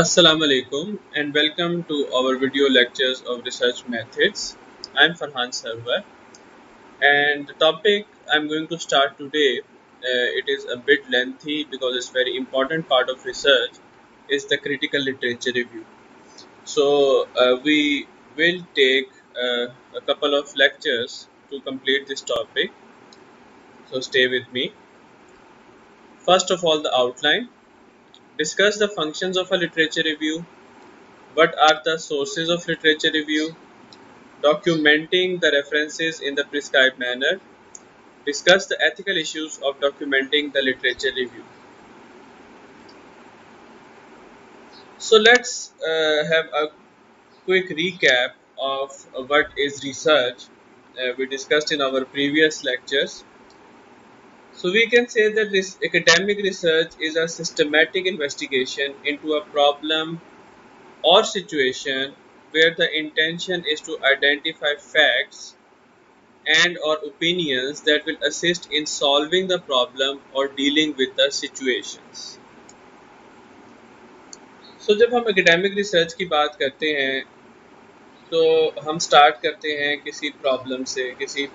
Assalamu alaikum and welcome to our video lectures of research methods. I'm Farhan Sarwar and the topic I'm going to start today, it is a bit lengthy because it's very important part of research, is the critical literature review. So we will take a couple of lectures to complete this topic. So stay with me. First of all, the outline. Discuss the functions of a literature review. What are the sources of literature review? Documenting the references in the prescribed manner. Discuss the ethical issues of documenting the literature review. So let's have a quick recap of what is research we discussed in our previous lectures. So we can say that this academic research is a systematic investigation into a problem or situation where the intention is to identify facts and or opinions that will assist in solving the problem or dealing with the situations. So जब हम academic research की बात करते हैं तो हम start करते हैं किसी प्रॉब्लम से, किसी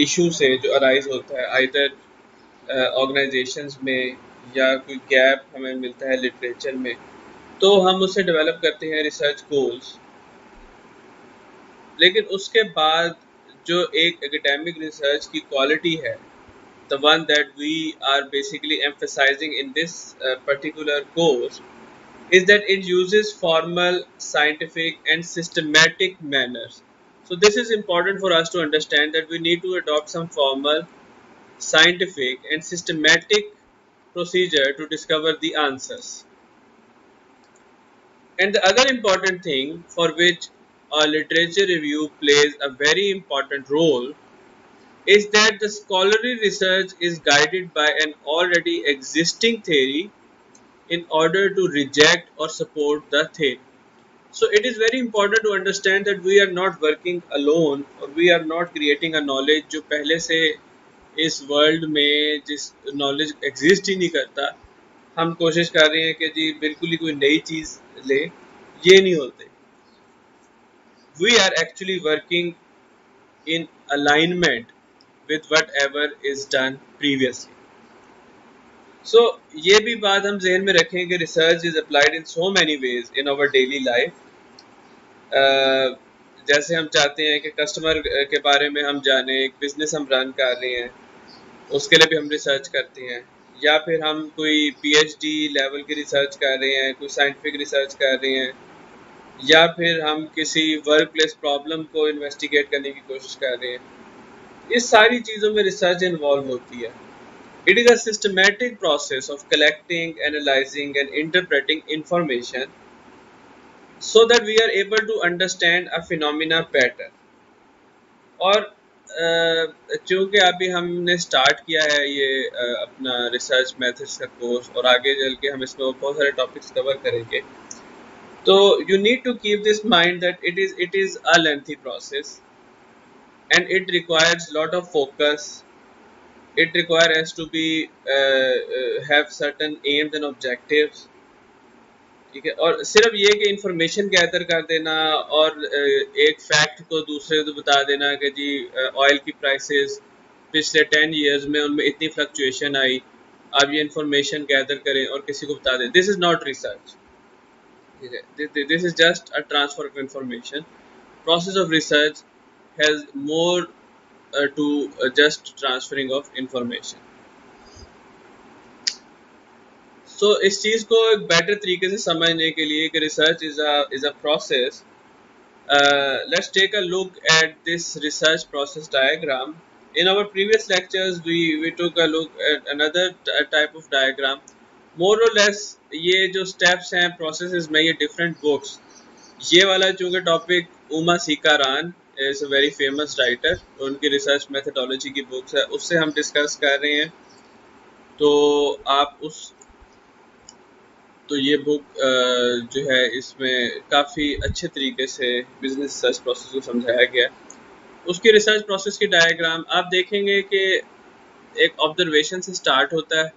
इशू से जो अराइज होता है आइदर ऑर्गेनाइजेशंस में या कोई गैप हमें मिलता है लिटरेचर में, तो हम उसे डेवलप करते हैं रिसर्च गोल्स। लेकिन उसके बाद जो एक एकेडमिक रिसर्च की क्वालिटी है, the one that we are basically emphasizing in this particular course, is that it uses formal, scientific and systematic manners. So this is important for us to understand that we need to adopt some formal, scientific and systematic procedure to discover the answers. And the other important thing for which a literature review plays a very important role is that the scholarly research is guided by an already existing theory in order to reject or support the theory. So it is very important to understand that we are not working alone or we are not creating a knowledge जो पहले से इस world में जिस knowledge exist ही नहीं करता, हम कोशिश कर रहे हैं कि जी बिल्कुल ही कोई नई चीज़ ले, ये नहीं होते. We are actually working in alignment with whatever is done previously. So ये भी बात हम जहन में रखें कि research is applied in so many ways in our daily life. जैसे हम चाहते हैं कि कस्टमर के बारे में हम जानें, एक बिजनेस हम रन कर रहे हैं, उसके लिए भी हम रिसर्च करते हैं, या फिर हम कोई पीएचडी लेवल की रिसर्च कर रहे हैं, कोई साइंटिफिक रिसर्च कर रहे हैं, या फिर हम किसी वर्क प्लेस प्रॉब्लम को इन्वेस्टिगेट करने की कोशिश कर रहे हैं. ये सारी चीज़ों में रिसर्च इन्वॉल्व होती है. It is a systematic process of collecting, analyzing and interpreting information so that we are able to understand a phenomena better. और चूँकि अभी हमने स्टार्ट किया है ये अपना रिसर्च मेथड्स का कोर्स और आगे चल के हम इसमें बहुत सारे टॉपिक्स कवर करेंगे, तो you need to keep this mind that it is a lengthy process and it requires lot of focus. It requires us to be have certain aims and objectives. ठीक है, और सिर्फ ये कि इंफॉर्मेशन गैदर कर देना और एक फैक्ट को दूसरे को बता देना कि जी ऑयल की प्राइसेस पिछले 10 इयर्स में उनमें इतनी फ्लक्चुएशन आई, आप ये इंफॉर्मेशन गैदर करें और किसी को बता दें, दिस इज नॉट रिसर्च. ठीक है, this is just a transfer of information. Process of research has more to just transferring of information. So इस चीज़ को एक बेटर तरीके से समझने के लिए कि research is a process. Let's take a look at this research process diagram. In our previous lectures we took a look at another type of diagram. More or less ये जो steps हैं processes में, ये different books, ये वाला चूँकि topic Uma Sekaran is a very famous writer, उनकी research methodology की बुक्स है, उससे हम डिस्कस कर रहे हैं. तो आप उस तो ये बुक जो है इसमें काफ़ी अच्छे तरीके से बिजनेस रिसर्च प्रोसेस को समझाया गया. उसकी रिसर्च प्रोसेस की डायग्राम आप देखेंगे कि एक ऑब्जर्वेशन से स्टार्ट होता है.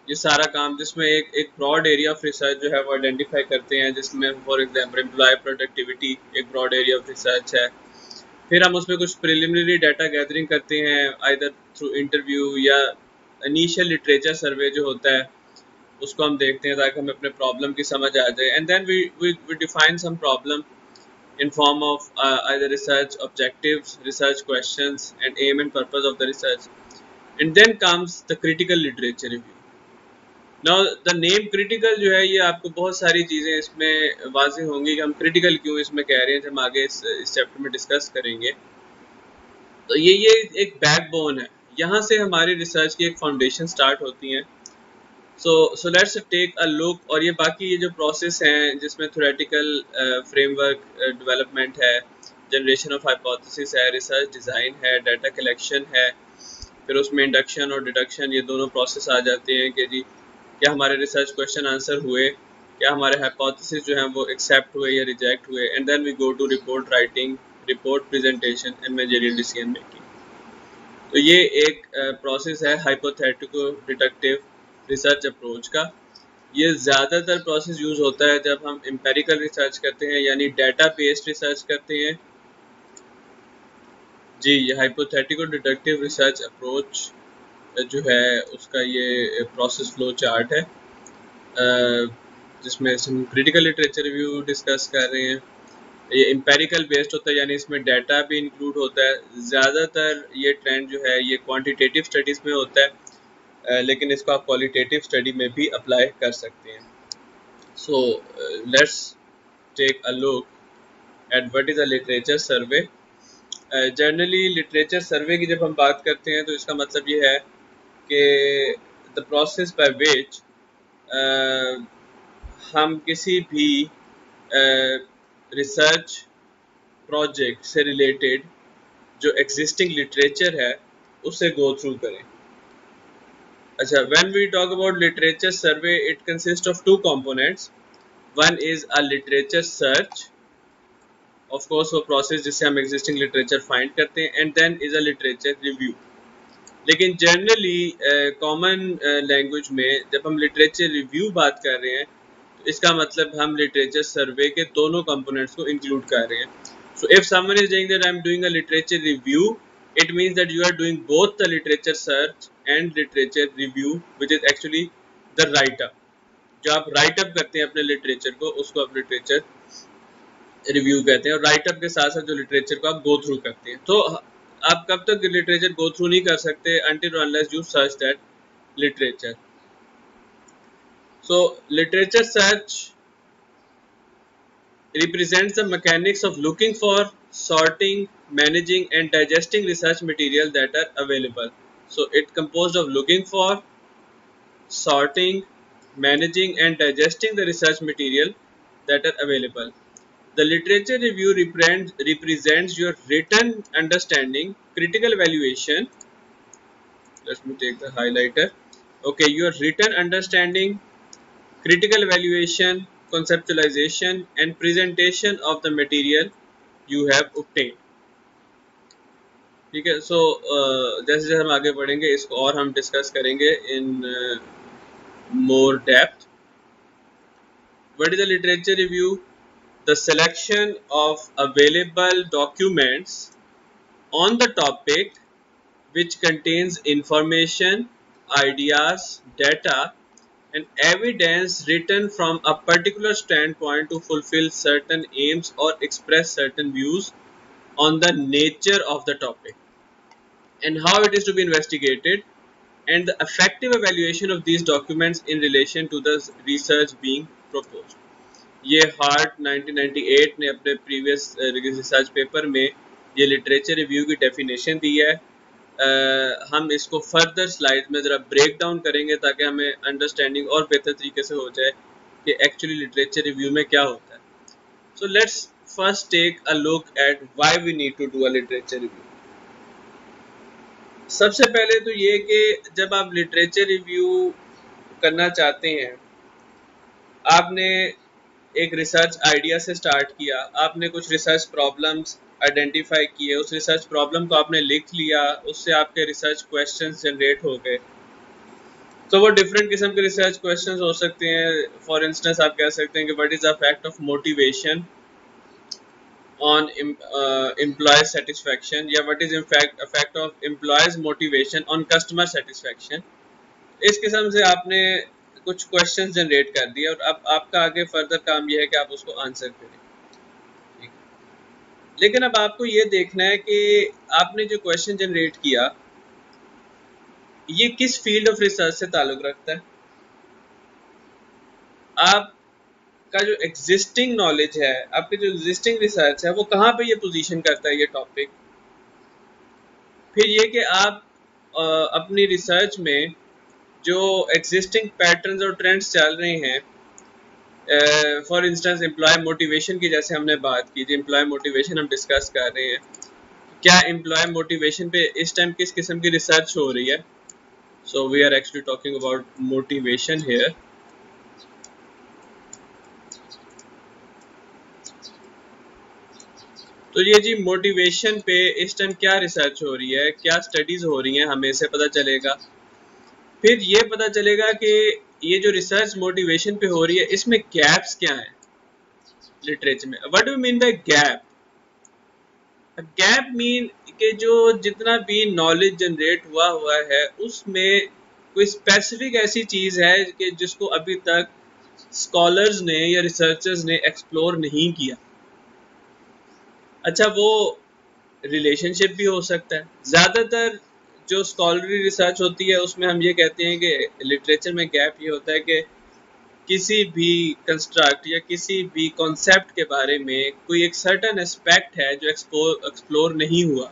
ये सारा काम जिसमें एक ब्रॉड एरिया ऑफ रिसर्च जो है वो आइडेंटिफाई करते हैं, जिसमें फॉर एग्जांपल एम्प्लॉय प्रोडक्टिविटी एक ब्रॉड एरिया ऑफ रिसर्च है। फिर हम उसमें कुछ प्रिलिमिनरी डाटा गैदरिंग करते हैं आइदर थ्रू इंटरव्यू या इनिशियल लिटरेचर सर्वे जो होता है उसको हम देखते हैं ताकि हमें अपने प्रॉब्लम की समझ आ जाए। And then we define some problem in form of either research objectives, research questions, and aim and purpose of the research. And then comes the critical literature review. Now the name critical जो है ये आपको बहुत सारी चीज़ें इसमें वाज़ेह होंगी कि हम critical क्यों इसमें कह रहे हैं, जब हम आगे इस चैप्टर में डिस्कस करेंगे। तो ये एक बैकबोन है, यहाँ से हमारी रिसर्च की एक फाउंडेशन स्टार्ट होती है। So let's take a look, और ये बाकी ये जो प्रोसेस हैं जिसमें थ्योरेटिकल फ्रेमवर्क डेवलपमेंट है, जनरेशन ऑफ हाइपोथेसिस है, रिसर्च डिज़ाइन है, डाटा कलेक्शन है, फिर उसमें इंडक्शन और डिडक्शन ये दोनों प्रोसेस आ जाते हैं कि जी क्या हमारे रिसर्च क्वेश्चन आंसर हुए, क्या हमारे हाइपोथेसिस जो हैं वो एक्सेप्ट हुए या रिजेक्ट हुए। And then we go to report writing, report presentation and managerial decision making. तो ये एक प्रोसेस है हाइपोथेटिको डिडक्टिव रिसर्च अप्रोच का। ये ज़्यादातर प्रोसेस यूज़ होता है जब हम एम्पेरिकल रिसर्च करते हैं, यानी डाटा बेस्ड रिसर्च करते हैं। जी, ये हाइपोथेटिको डिडक्टिव रिसर्च अप्रोच जो है उसका ये प्रोसेस फ्लो चार्ट है, जिसमें हम क्रिटिकल लिटरेचर रिव्यू डिस्कस कर रहे हैं। ये एम्पेरिकल बेस्ड होता है, यानी इसमें डाटा भी इंक्लूड होता है। ज़्यादातर ये ट्रेंड जो है ये क्वांटिटेटिव स्टडीज़ में होता है, लेकिन इसको आप क्वालिटेटिव स्टडी में भी अप्लाई कर सकते हैं। So let's take a look at what is a literature survey. Generally literature survey की जब हम बात करते हैं तो इसका मतलब ये है कि द प्रोसेस बाय विच हम किसी भी रिसर्च प्रोजेक्ट से रिलेटेड जो एग्जिस्टिंग लिटरेचर है उसे गो थ्रू करें। अच्छा, when we talk about literature survey it consist of two components. One is a literature search, of course वो प्रोसेस जिससे हम एग्जिस्टिंग लिटरेचर फाइंड करते हैं, and then is a literature review. लेकिन जनरली कॉमन लैंग्वेज में जब हम literature review बात कर रहे हैं तो इसका मतलब हम लिटरेचर सर्वे के दोनों कंपोनेंट्स को इंक्लूड कर रहे हैं। So if someone is saying that I am doing a literature review, it means that you are doing both the literature search and literature review, which is actually the write-up. जो आप write-up करते हैं अपने literature को उसको आप literature review कहते हैं, और राइटअप के साथ साथ जो लिटरेचर को आप गो थ्रू करते हैं। तो आप कब तक लिटरेचर गो थ्रू नहीं कर सकते, until or unless you search that literature. So literature search represents the mechanics of looking for, sorting, managing and digesting research material that are available. So it composed of looking for, sorting, managing and digesting the research material that are available. The literature review represents your written understanding, critical evaluation. Let me take the highlighter. Okay, your written understanding, critical evaluation, conceptualization and presentation of the material you have obtained. ठीक है। सो जैसे जैसे हम आगे बढ़ेंगे इसको और हम डिस्कस करेंगे in more depth. What is the literature review? The selection of available documents on the topic which contains information, ideas, data and evidence written from a particular standpoint to fulfill certain aims or express certain views on the nature of the topic and how it is to be investigated, and the effective evaluation of these documents in relation to the research being proposed. ये heart 1998 ने अपने previous research paper में ये literature review की definition दी है। हम इसको further slide में ज़रा ब्रेक डाउन करेंगे ताकि हमें अंडरस्टैंडिंग और बेहतर तरीके से हो जाए कि एक्चुअली लिटरेचर रिव्यू में क्या होता है। So let's first take a look at why we need to do a literature review. सबसे पहले तो ये कि जब आप लिटरेचर रिव्यू करना चाहते हैं, आपने एक रिसर्च आइडिया से स्टार्ट किया, आपने कुछ रिसर्च प्रॉब्लम्स आइडेंटिफाई किए, उस रिसर्च प्रॉब्लम को आपने लिख लिया, उससे आपके रिसर्च क्वेश्चंस जनरेट हो गए। तो वो डिफरेंट किस्म के रिसर्च क्वेश्चंस हो सकते हैं। फॉर इंस्टेंस आप कह सकते हैं कि what is the effect of motivation on employ satisfaction, या what is in fact effect of employees motivation on customer satisfaction. इस किस्म से आपने कुछ क्वेश्चन जनरेट कर दिए और अब आपका आगे फर्दर काम यह है कि आप उसको आंसर करें। लेकिन अब आपको ये देखना है कि आपने जो क्वेश्चन जनरेट किया ये किस फील्ड ऑफ रिसर्च से ताल्लुक रखता है। आपका जो एग्जिस्टिंग नॉलेज है, आपकी जो एग्जिस्टिंग रिसर्च है, वो कहाँ पे ये पोजीशन करता है ये टॉपिक। फिर ये कि आप अपनी रिसर्च में जो एग्जिस्टिंग पैटर्न्स और ट्रेंड्स चल रहे हैं, फॉर इंस्टेंस एम्प्लॉय मोटिवेशन की जैसे हमने बात की थी, एम्प्लॉय मोटिवेशन हम डिस्कस कर रहे हैं, क्या एम्प्लॉय मोटिवेशन पे इस टाइम किस किस्म की रिसर्च हो रही है। So we are actually talking about motivation here. तो ये जी मोटिवेशन पे इस टाइम क्या रिसर्च हो रही है, क्या स्टडीज हो रही हैं, हमें इससे पता चलेगा। फिर ये पता चलेगा कि ये जो रिसर्च मोटिवेशन पे हो रही है इसमें गैप्स क्या हैं लिटरेचर में। What do mean by gap? Gap mean कि जो जितना भी नॉलेज जनरेट हुआ है उसमें कोई स्पेसिफिक ऐसी चीज है कि जिसको अभी तक स्कॉलर्स ने या रिसर्चर्स ने एक्सप्लोर नहीं किया। अच्छा, वो रिलेशनशिप भी हो सकता है। ज़्यादातर जो स्कॉलरी रिसर्च होती है उसमें हम ये कहते हैं कि लिटरेचर में गैप ये होता है कि किसी भी कंस्ट्रक्ट या किसी भी कॉन्सेप्ट के बारे में कोई एक सर्टेन एस्पेक्ट है जो एक्सप्लोर नहीं हुआ।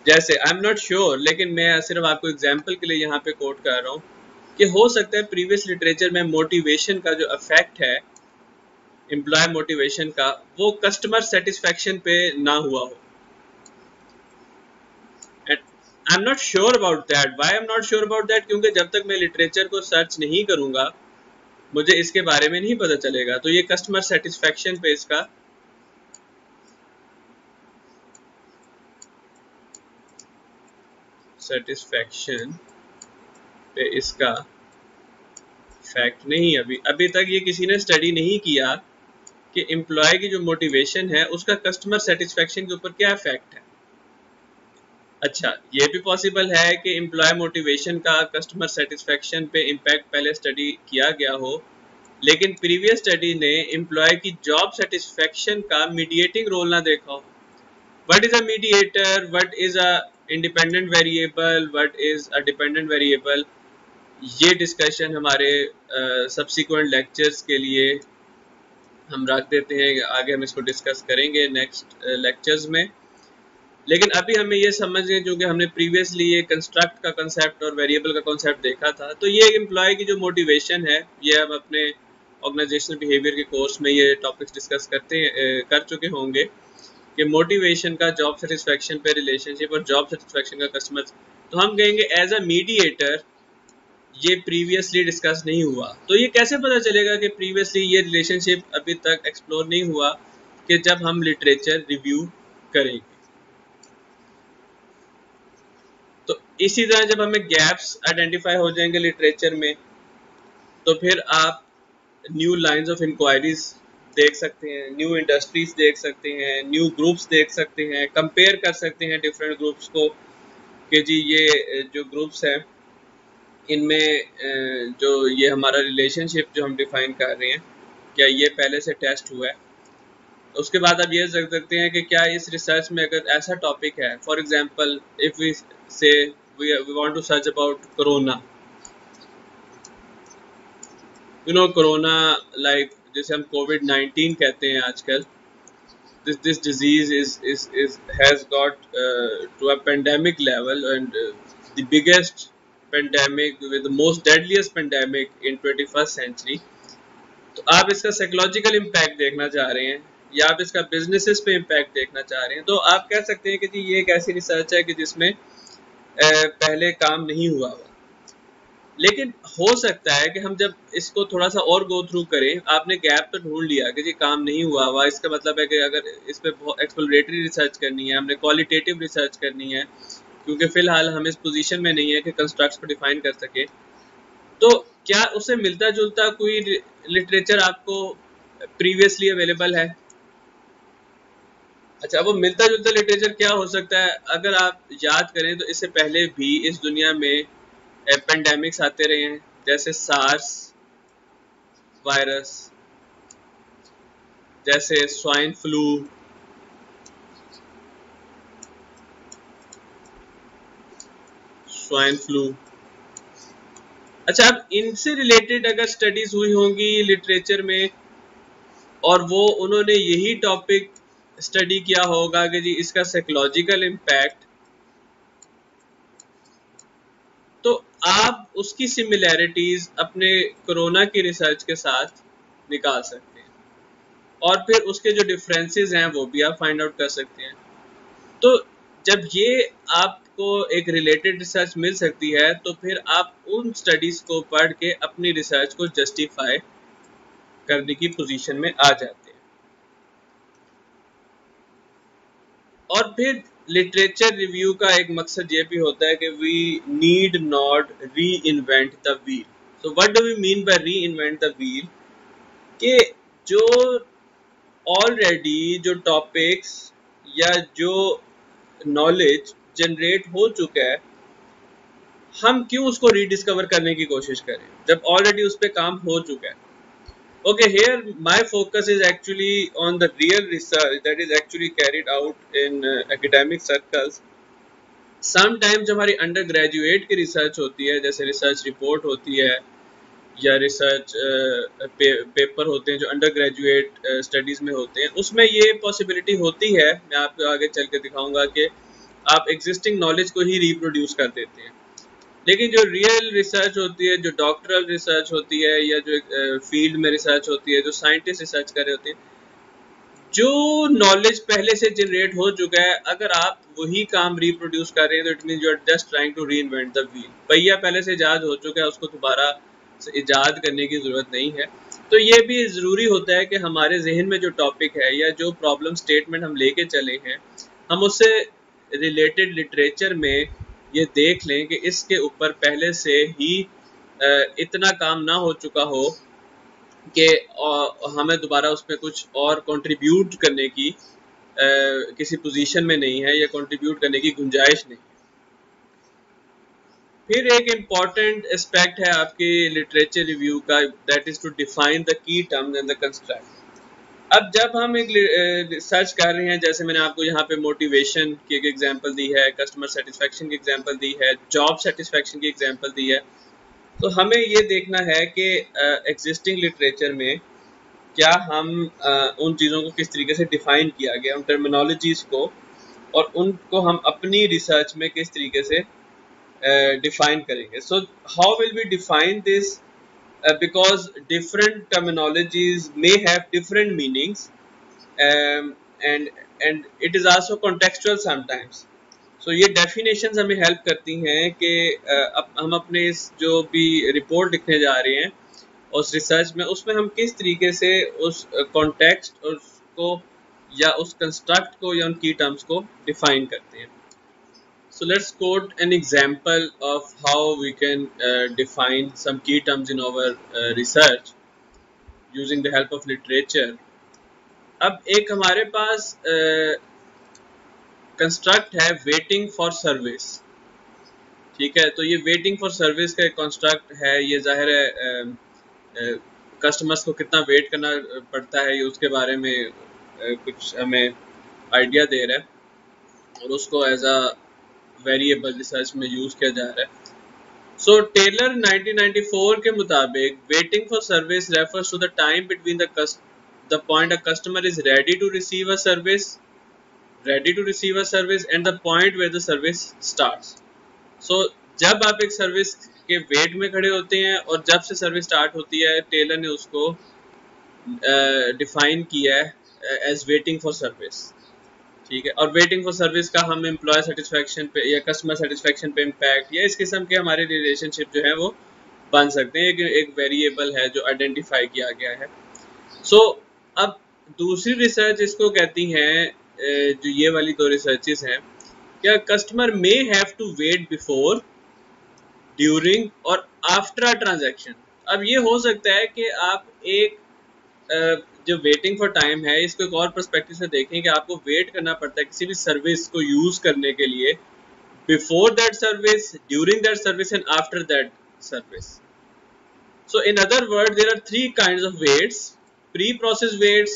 जैसे आई एम नॉट श्योर, लेकिन मैं सिर्फ आपको एग्जांपल के लिए यहाँ पे कोट कर रहा हूँ कि हो सकता है प्रीवियस लिटरेचर में मोटिवेशन का जो इफेक्ट है, एम्प्लॉय मोटिवेशन का, वो कस्टमर सेटिस्फेक्शन पे ना हुआ हो। I am not sure about that. Why I am not sure about that? क्योंकि जब तक मैं लिटरेचर को सर्च नहीं करूंगा मुझे इसके बारे में नहीं पता चलेगा। तो ये कस्टमर सेटिस्फेक्शन पे इसका फैक्ट नहीं। अभी तक ये किसी ने स्टडी नहीं किया कि एम्प्लॉय की जो मोटिवेशन है उसका कस्टमर सेटिस्फेक्शन के ऊपर क्या इफेक्ट है। अच्छा, ये भी पॉसिबल है कि एम्प्लॉय मोटिवेशन का कस्टमर सेटिस्फेक्शन पे इम्पैक्ट पहले स्टडी किया गया हो, लेकिन प्रीवियस स्टडी ने एम्प्लॉय की जॉब सेटिस्फेक्शन का मीडिएटिंग रोल ना देखा हो। What is a mediator, what is a independent variable, what is a dependent variable, ये डिस्कशन हमारे सब्सिक्वेंट लेक्चर्स के लिए हम रख देते हैं। आगे हम इसको डिस्कस करेंगे नेक्स्ट लेक्चर्स में। लेकिन अभी हमें ये समझें, जो कि हमने प्रीवियसली ये कंस्ट्रक्ट का कंसेप्ट और वेरिएबल का कंसेप्ट देखा था, तो ये एम्प्लॉय की जो मोटिवेशन है, ये हम अपने ऑर्गेनाइजेशनल बिहेवियर के कोर्स में ये टॉपिक्स डिस्कस कर चुके होंगे कि मोटिवेशन का जॉब सेटिस्फेक्शन पे रिलेशनशिप और जॉब सेटिस्फेक्शन का कस्टमर। तो हम कहेंगे एज अ मीडिएटर ये प्रीवियसली डिस्कस नहीं हुआ। तो ये कैसे पता चलेगा कि प्रीवियसली ये रिलेशनशिप अभी तक एक्सप्लोर नहीं हुआ? कि जब हम लिटरेचर रिव्यू करेंगे। तो इसी तरह जब हमें गैप्स आइडेंटिफाई हो जाएंगे लिटरेचर में, तो फिर आप न्यू लाइंस ऑफ इंक्वायरीज देख सकते हैं, न्यू इंडस्ट्रीज देख सकते हैं, न्यू ग्रुप्स देख सकते हैं, कंपेयर कर सकते हैं डिफरेंट ग्रुप्स को कि जी ये जो ग्रुप्स हैं इनमें जो ये हमारा रिलेशनशिप जो हम डिफाइन कर रहे हैं क्या ये पहले से टेस्ट हुआ है। उसके बाद आप ये देख सकते हैं कि क्या इस रिसर्च में अगर ऐसा टॉपिक है, for example if we say we want to search about corona, corona like जिसे हम कोविड-19 कहते हैं आजकल, this disease is has got to a pandemic level, and the biggest pandemic with the most deadliest pandemic in 21st century। तो आप इसका psychological impact देखना चाह रहे हैं या आप इसका बिजनेसेस पे इम्पैक्ट देखना चाह रहे हैं, तो आप कह सकते हैं कि जी ये एक ऐसी रिसर्च है कि जिसमें पहले काम नहीं हुआ हुआ। लेकिन हो सकता है कि हम जब इसको थोड़ा सा और गो थ्रू करें, आपने गैप तो ढूंढ लिया कि जी काम नहीं हुआ हुआ, इसका मतलब है कि अगर इस पे एक्सप्लोरेटरी रिसर्च करनी है, हमने क्वालिटेटिव रिसर्च करनी है, क्योंकि फ़िलहाल हम इस पोजीशन में नहीं है कि कंस्ट्रक्ट्स को डिफ़ाइन कर सके। तो क्या उससे मिलता-जुलता कोई लिटरेचर आपको प्रीवियसली अवेलेबल है? अच्छा, वो मिलता-जुलता लिटरेचर क्या हो सकता है? अगर आप याद करें तो इससे पहले भी इस दुनिया में पेंडेमिक्स आते रहे हैं, जैसे सार्स वायरस, जैसे स्वाइन फ्लू, स्वाइन फ्लू। अच्छा, अब इनसे रिलेटेड अगर स्टडीज हुई होंगी लिटरेचर में और वो उन्होंने यही टॉपिक स्टडी किया होगा कि जी इसका साइकोलॉजिकल इम्पैक्ट, तो आप उसकी सिमिलैरिटीज अपने कोरोना की रिसर्च के साथ निकाल सकते हैं और फिर उसके जो डिफरेंसेस हैं वो भी आप फाइंड आउट कर सकते हैं। तो जब ये आपको एक रिलेटेड रिसर्च मिल सकती है तो फिर आप उन स्टडीज को पढ़ के अपनी रिसर्च को जस्टिफाई करने की पोजीशन में आ जाते हैं। और फिर लिटरेचर रिव्यू का एक मकसद ये भी होता है कि we need not reinvent the wheel. So what do we mean by reinvent the wheel? कि जो ऑलरेडी जो टॉपिक्स या जो नॉलेज जनरेट हो चुका है, हम क्यों उसको रीडिस्कवर करने की कोशिश करें जब ऑलरेडी उस पर काम हो चुका है। Okay, here my focus is actually on the real research that is actually carried out in academic circles. Sometimes जब हमारी अंडर ग्रेजुएट की रिसर्च होती है, जैसे रिसर्च रिपोर्ट होती है या रिसर्च पेपर होते हैं जो अंडर ग्रेजुएट स्टडीज़ में होते हैं, उसमें ये पॉसिबिलिटी होती है, मैं आपको आगे चल के दिखाऊंगा कि आप एग्जिस्टिंग नॉलेज को ही रिप्रोड्यूस कर देते हैं। लेकिन जो रियल रिसर्च होती है, जो डॉक्टरल रिसर्च होती है या जो फील्ड में रिसर्च होती है, जो साइंटिस्ट रिसर्च कर रहे होते हैं, जो नॉलेज पहले से जनरेट हो चुका है, अगर आप वही काम रिप्रोड्यूस कर रहे हैं तो it mean you are just trying to reinvent the wheel. पहिया पहले से इजाद हो चुका है, उसको दोबारा से इजाद करने की ज़रूरत नहीं है। तो ये भी ज़रूरी होता है कि हमारे जहन में जो टॉपिक है या जो प्रॉब्लम स्टेटमेंट हम लेके चले हैं, हम उससे रिलेटेड लिटरेचर में ये देख लें कि इसके ऊपर पहले से ही इतना काम ना हो चुका हो कि हमें दोबारा उस पर कुछ और कंट्रीब्यूट करने की किसी पोजीशन में नहीं है या कंट्रीब्यूट करने की गुंजाइश नहीं। फिर एक इम्पॉर्टेंट एस्पेक्ट है आपके लिटरेचर रिव्यू का, that is to define the key terms and the construct. अब जब हम एक रिसर्च कर रहे हैं, जैसे मैंने आपको यहाँ पे मोटिवेशन की एक एग्जांपल दी है, कस्टमर सेटिस्फेक्शन की एग्जांपल दी है, जॉब सेटिस्फेक्शन की एग्जांपल दी है, तो हमें ये देखना है कि एग्जिस्टिंग लिटरेचर में क्या हम उन चीज़ों को किस तरीके से डिफाइन किया गया, उन टर्मिनोलॉजीज़ को, और उनको हम अपनी रिसर्च में किस तरीके से डिफाइन करेंगे। So how will we define this? Because different terminologies may have different meanings, and it is also contextual sometimes. So ये definitions हमें help करती हैं कि अब हम अपने इस जो भी रिपोर्ट लिखने जा रहे हैं उस रिसर्च में, उसमें हम किस तरीके से उस कॉन्टेक्स्ट और उसको या उस कंस्ट्रक्ट को या उन की टर्म्स को डिफाइन करते हैं। So let's quote an example of how we can define some key terms in our research using the help of literature. अब एक हमारे पास कंस्ट्रक्ट है वेटिंग फॉर सर्विस, ठीक है। तो ये वेटिंग फॉर सर्विस का एक कंस्ट्रक्ट है, ये जाहिर है कस्टमर्स को कितना वेट करना पड़ता है ये उसके बारे में कुछ हमें आइडिया दे रहा है और उसको एज अ वेरिएबल रिसर्च में यूज किया जा रहा है। सो टेलर 1994 के मुताबिक waiting for service refers to the time between the point a customer is ready to receive a service and the point where the service starts. So जब आप एक सर्विस के वेट में खड़े होते हैं और जब से सर्विस स्टार्ट होती है, टेलर ने उसको डिफाइन किया है एज वेटिंग फॉर सर्विस, ठीक है। और वेटिंग फॉर सर्विस का हम एम्प्लॉय सेटिस्फेक्शन पे या कस्टमर सेटिस्फेक्शन पे इम्पैक्ट या इस किस्म के हमारे रिलेशनशिप जो है वो बन सकते हैं। एक वेरिएबल है जो आइडेंटिफाई किया गया है। सो अब दूसरी रिसर्च इसको कहती हैं, जो ये वाली दो रिसर्चेस हैं, क्या customer may have to wait before, during और आफ्टर अ ट्रांजैक्शन। अब ये हो सकता है कि आप एक जो वेटिंग फॉर टाइम है इसको एक और पर्सपेक्टिव से देखें कि आपको वेट करना पड़ता है किसी भी सर्विस को यूज करने के लिए, before that service, during that service and after that service. So in other words, there are three kinds of waits: pre-process waits,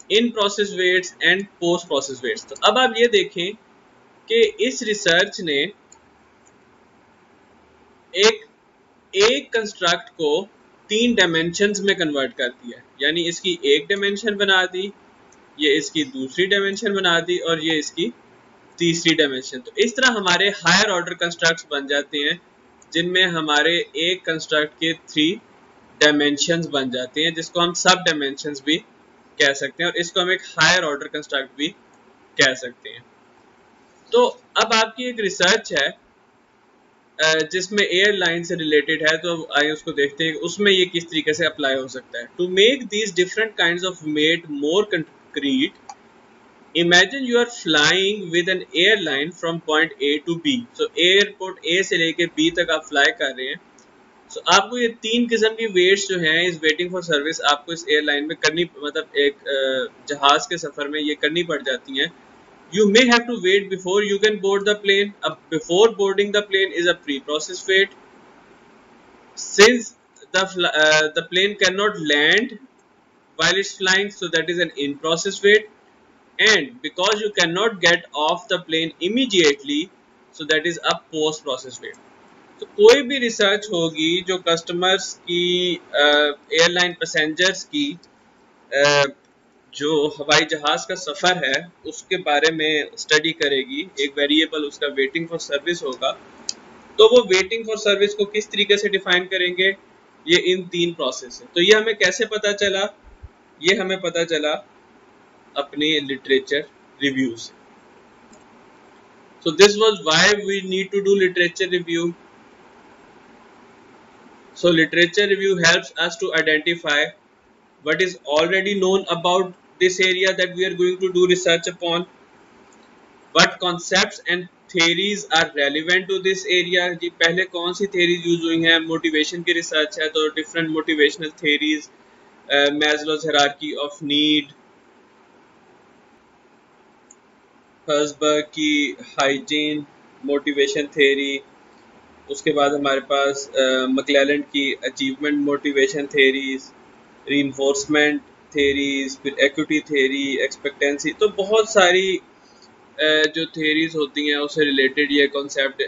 in-process waits and post-process waits. तो अब आप ये देखें कि इस रिसर्च ने एक कंस्ट्रक्ट को 3 डायमेंशंस में कन्वर्ट कर दिया, यानी इसकी एक डायमेंशन बना दी, ये इसकी दूसरी डायमेंशन बना दी और ये इसकी तीसरी डायमेंशन। तो इस तरह हमारे हायर ऑर्डर कंस्ट्रक्ट्स बन जाते हैं जिनमें हमारे एक कंस्ट्रक्ट के 3 डायमेंशंस बन जाते हैं, जिसको हम सब डायमेंशंस भी कह सकते हैं और इसको हम एक हायर ऑर्डर कंस्ट्रक्ट भी कह सकते हैं। तो अब आपकी एक रिसर्च है जिसमें एयरलाइन से रिलेटेड है, तो आइए उसको देखते हैं उसमें ये किस तरीके से अप्लाई हो सकता है। To make these different kinds of wait more concrete, imagine you are flying with an airline from point A to B. So airport A से लेके बी तक आप फ्लाई कर रहे हैं। सो आपको ये 3 किस्म की वेट्स जो हैं इस वेटिंग फॉर सर्विस आपको इस एयरलाइन में करनी, मतलब एक जहाज के सफर में ये करनी पड़ जाती हैं। You may have to wait before you can board the plane. Before boarding the plane is a pre-process wait. Since the plane cannot land while it's flying, so that is an in-process wait. And because you cannot get off the plane immediately, so that is a post-process wait. तो कोई भी research होगी जो customers की airline passengers की जो हवाई जहाज का सफर है उसके बारे में स्टडी करेगी, एक वेरिएबल उसका वेटिंग फॉर सर्विस होगा, तो वो वेटिंग फॉर सर्विस को किस तरीके से डिफाइन करेंगे, ये इन 3 प्रोसेस है। तो ये हमें कैसे पता चला? ये हमें पता चला अपनी लिटरेचर रिव्यू से। So this was why we need to do literature review. So literature review helps us to identify what is already known about this area that we are going to do research upon, what concepts and theories are relevant to this area। जी पहले कौन सी theories use हुई हैं? Motivation की research है तो different motivational theories, Maslow's hierarchy of need, Herzberg की hygiene motivation theory, उसके बाद हमारे पास मैक्लेलैंड की achievement motivation theories, reinforcement theories, फिर एक्विटी थेरी, एक्सपेक्टेंसी। तो बहुत सारी जो थेरीज होती हैं उससे रिलेटेड ये कॉन्सेप्ट है।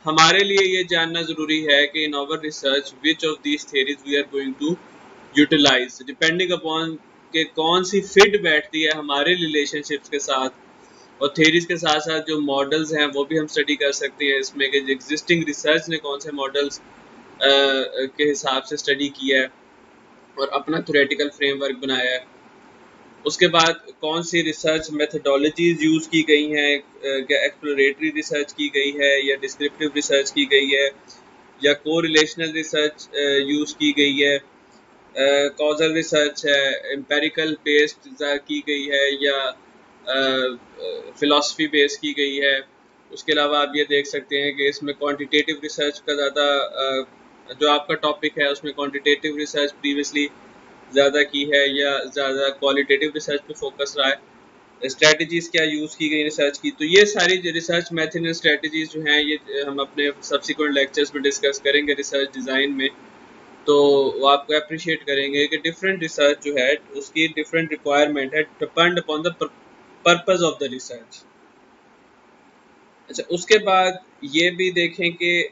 हमारे लिए ये जानना ज़रूरी है कि in our research which of these theories we are going to utilise, depending upon के कौन सी फिट बैठती है हमारे रिलेशनशिप्स के साथ। और थेरीज के साथ साथ जो मॉडल्स हैं वो भी हम स्टडी कर सकते हैं इसमें कि एग्जिस्टिंग रिसर्च ने कौन से मॉडल्स के हिसाब से स्टडी किया है और अपना थ्योरेटिकल फ्रेमवर्क बनाया है। उसके बाद कौन सी रिसर्च मेथडोलॉजीज यूज़ की गई हैं, क्या एक्सप्लोरेटरी रिसर्च की गई है या डिस्क्रिप्टिव रिसर्च की गई है या कोरिलेशनल रिसर्च यूज़ की गई है, कॉजल रिसर्च है, एम्पेरिकल बेस्ड की गई है या फिलॉसफी बेस्ड की गई है। उसके अलावा आप ये देख सकते हैं कि इसमें क्वांटिटेटिव रिसर्च का ज़्यादा जो आपका टॉपिक है उसमें क्वांटिटेटिव रिसर्च प्रीवियसली ज़्यादा की है या ज़्यादा क्वालिटेटिव रिसर्च पे फोकस रहा है, स्ट्रेटजीज़ क्या यूज़ की गई रिसर्च की। तो ये सारी रिसर्च मेथड एंड स्ट्रेटजीज़ जो हैं ये हम अपने सब्सिक्वेंट लेक्चर्स में डिस्कस करेंगे रिसर्च डिज़ाइन में। तो वो आपको अप्रिशिएट करेंगे कि डिफरेंट रिसर्च जो है उसकी डिफरेंट रिक्वायरमेंट है, depend upon the purpose of the research. अच्छा, उसके बाद ये भी देखें कि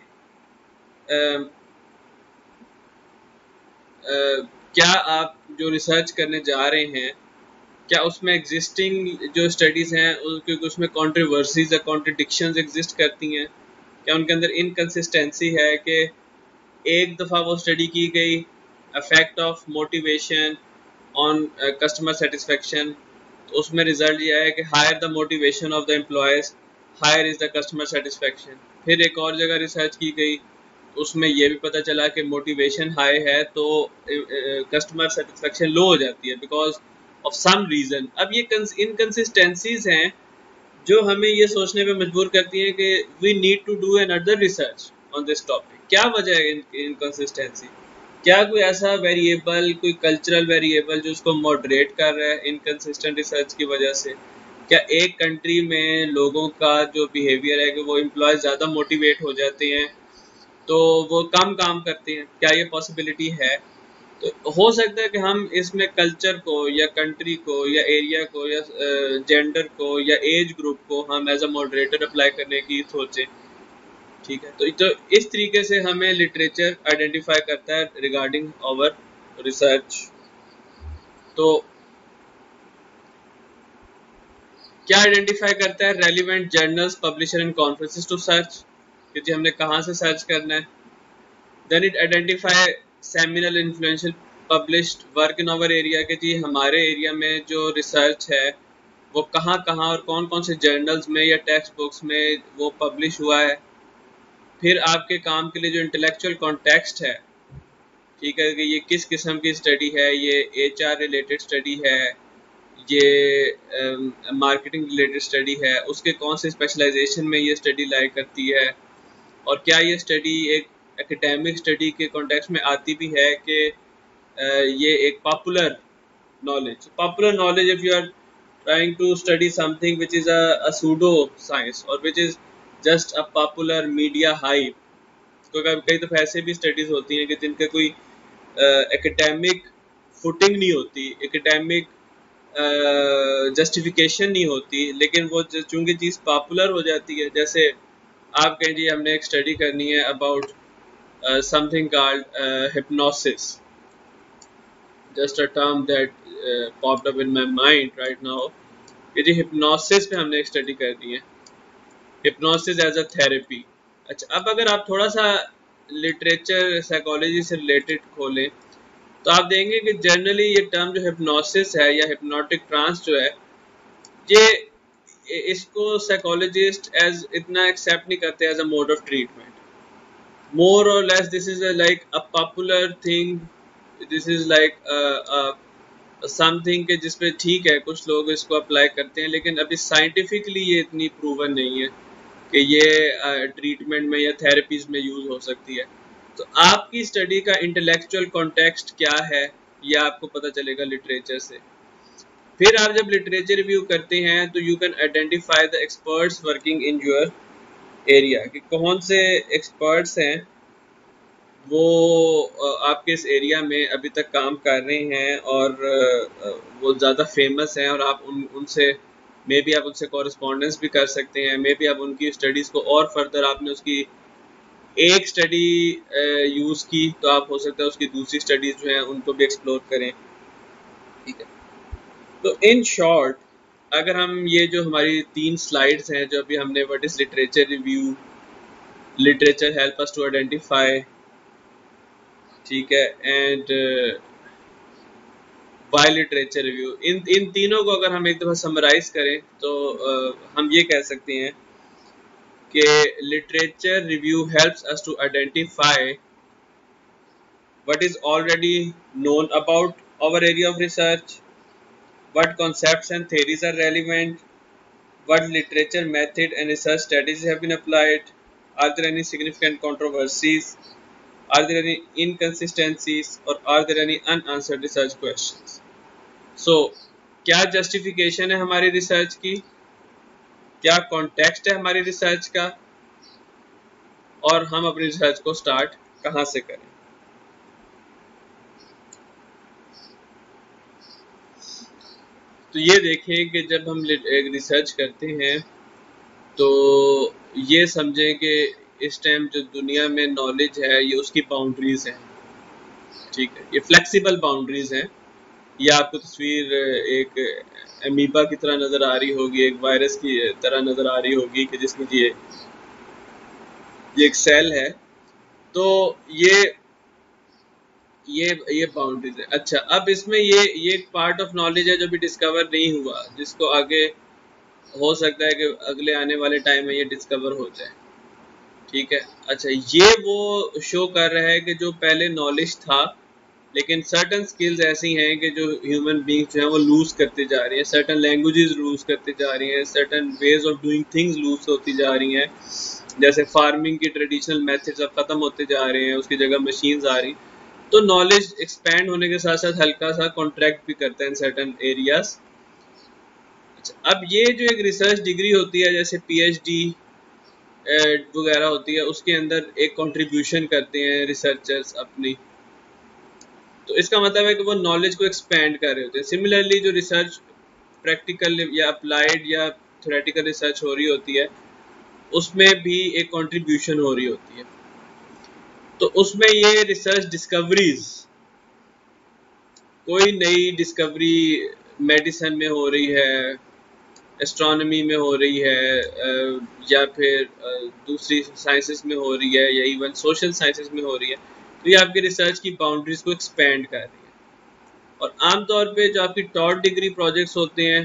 क्या आप जो रिसर्च करने जा रहे हैं क्या उसमें एग्जिस्टिंग जो स्टडीज़ हैं क्योंकि उसमें कॉन्ट्रोवर्सीज या कॉन्ट्रडिक्शंस एग्जिस्ट करती हैं, क्या उनके अंदर इनकंसिस्टेंसी है कि एक दफ़ा वो स्टडी की गई effect of motivation on customer satisfaction, तो उसमें रिजल्ट ये है कि higher the motivation of the employees higher is the customer satisfaction. फिर एक और जगह रिसर्च की गई उसमें यह भी पता चला कि मोटिवेशन हाई है तो कस्टमर सेटिस्फेक्शन लो हो जाती है बिकॉज ऑफ सम रीज़न। अब ये इनकंसिस्टेंसीज हैं जो हमें ये सोचने पे मजबूर करती है कि we need to do another research on this topic. क्या वजह है इनकंसिस्टेंसी? क्या कोई ऐसा वेरिएबल, कोई कल्चरल वेरिएबल जो उसको मॉडरेट कर रहा है इनकंसिस्टेंट रिसर्च की वजह से? क्या एक कंट्री में लोगों का जो बिहेवियर है कि वो एम्प्लॉय ज़्यादा मोटिवेट हो जाते हैं तो वो कम काम करते हैं? क्या ये पॉसिबिलिटी है? तो हो सकता है कि हम इसमें कल्चर को या कंट्री को या एरिया को या जेंडर को या एज ग्रुप को हम एज अ मॉडरेटर अप्लाई करने की सोचें। ठीक है, तो इस तरीके से हमें लिटरेचर आइडेंटिफाई करता है रिगार्डिंग आवर रिसर्च। तो क्या आइडेंटिफाई करता है? Relevant journals, publisher and conferences to search, कि जी हमने कहाँ से सर्च करना है। Then it identify seminal influential published work in our area, के जी हमारे एरिया में जो रिसर्च है वो कहाँ कहाँ और कौन कौन से जर्नल्स में या टेक्स्ट बुक्स में वो पब्लिश हुआ है। फिर आपके काम के लिए जो इंटेलेक्चुअल कॉन्टेक्स्ट है, ठीक है, कि ये किस किस्म की स्टडी है, ये एचआर रिलेटेड स्टडी है, ये मार्केटिंग रिलेटेड स्टडी है, उसके कौन से स्पेशलाइजेशन में ये स्टडी लाई करती है, और क्या ये स्टडी एक एकेडमिक स्टडी के कॉन्टेक्स्ट में आती भी है कि ये एक popular knowledge if you are trying to study something which is a pseudo science or which is just a popular media hype। तो कई दफ़ा ऐसे भी स्टडीज होती हैं कि जिनके कोई एकेडमिक फुटिंग नहीं होती, एकेडमिक जस्टिफिकेशन नहीं होती, लेकिन वो चूंकि चीज़ पॉपुलर हो जाती है। जैसे आप कहें जी हमने एक स्टडी करनी है about something called hypnosis, just a term that popped up in my mind right now, कि जी हिप्नोसिस पे हमने एक स्टडी करनी है, हिप्नोसिस एज अ थेरेपी। अच्छा, अब अगर आप थोड़ा सा लिटरेचर साइकोलॉजी से रिलेटेड खोलें तो आप देखेंगे कि जनरली ये टर्म जो हिप्नोसिस है या हिप्नोटिक ट्रांस जो है, ये इसको साइकोलॉजिस्ट एज इतना एक्सेप्ट नहीं करते as a mode of treatment. More और less this is like a popular thing, this is like something के जिसपे ठीक है कुछ लोग इसको अप्लाई करते हैं, लेकिन अभी साइंटिफिकली ये इतनी प्रूवन नहीं है कि ये ट्रीटमेंट में या थेरेपीज में यूज हो सकती है। तो आपकी स्टडी का इंटेलेक्चुअल कॉन्टेक्स्ट क्या है ये आपको पता चलेगा लिटरेचर से। फिर आप जब लिटरेचर रिव्यू करते हैं तो you can identify the experts working in your area, कि कौन से एक्सपर्ट्स हैं वो आपके इस एरिया में अभी तक काम कर रहे हैं और वो ज़्यादा फेमस हैं, और आप उनसे मे बी आप उनसे कॉरेस्पॉन्डेंस भी कर सकते हैं, मे बी आप उनकी स्टडीज़ को और फर्दर आपने उसकी एक स्टडी यूज़ की तो आप हो सकता है उसकी दूसरी स्टडीज़ जो हैं उनको भी एक्सप्लोर करें। ठीक है, तो इन शॉर्ट अगर हम ये जो हमारी 3 स्लाइड्स हैं जो अभी हमने, what is literature review, literature help us to identify, ठीक है, एंड बाय लिटरेचर रिव्यू, इन तीनों को अगर हम एक दफ़ा समराइज करें तो हम ये कह सकते हैं कि literature review helps us to identify what is already known about our area of research, what concepts and theories are relevant, what literature method and research strategies have been applied, are there any significant controversies, are there any inconsistencies, or are there any unanswered research questions। So क्या justification है हमारी research की, क्या context है हमारी research का, और हम अपनी रिसर्च को स्टार्ट कहाँ से करें। तो ये देखें कि जब हम एक रिसर्च करते हैं तो ये समझें कि इस टाइम जो दुनिया में नॉलेज है ये उसकी बाउंड्रीज हैं। ठीक है, ये फ्लेक्सिबल बाउंड्रीज हैं। ये आपको तस्वीर एक एमीबा की तरह नज़र आ रही होगी, एक वायरस की तरह नज़र आ रही होगी कि जिसमें ये एक सेल है। तो ये बाउंड्रीज है। अच्छा, अब इसमें ये एक पार्ट ऑफ नॉलेज है जो भी डिस्कवर नहीं हुआ, जिसको आगे हो सकता है कि अगले आने वाले टाइम में ये डिस्कवर हो जाए। ठीक है, अच्छा, ये वो शो कर रहा है कि जो पहले नॉलेज था लेकिन सर्टन स्किल्स ऐसी हैं कि जो ह्यूमन बींग्स जो हैं वो लूज करते जा रही हैं, सर्टन लैंग्वेजेस लूज करते जा रही हैं, certain ways of doing things lose होती जा रही हैं। जैसे फार्मिंग की ट्रेडिशनल मेथड्स अब ख़त्म होते जा रहे हैं, उसकी जगह मशीन्स आ रही। तो नॉलेज एक्सपैंड होने के साथ साथ हल्का सा कॉन्ट्रैक्ट भी करता है इन सर्टन एरियाज। अब ये जो एक रिसर्च डिग्री होती है जैसे पीएचडी वगैरह होती है, उसके अंदर एक कंट्रीब्यूशन करते हैं रिसर्चर्स अपनी, तो इसका मतलब है कि वो नॉलेज को एक्सपेंड कर रहे होते हैं। सिमिलरली जो रिसर्च प्रैक्टिकल या अप्लाइड या थ्योरेटिकल रिसर्च हो रही होती है, उसमें भी एक कंट्रीब्यूशन हो रही होती है। तो उसमें ये रिसर्च डिस्कवरीज, कोई नई डिस्कवरी मेडिसिन में हो रही है, एस्ट्रोनॉमी में हो रही है, या फिर दूसरी साइंसेस में हो रही है, या इवन सोशल साइंसेस में हो रही है, तो ये आपके रिसर्च की बाउंड्रीज को एक्सपेंड कर रही है। और आमतौर पे जो आपकी टॉप डिग्री प्रोजेक्ट्स होते हैं,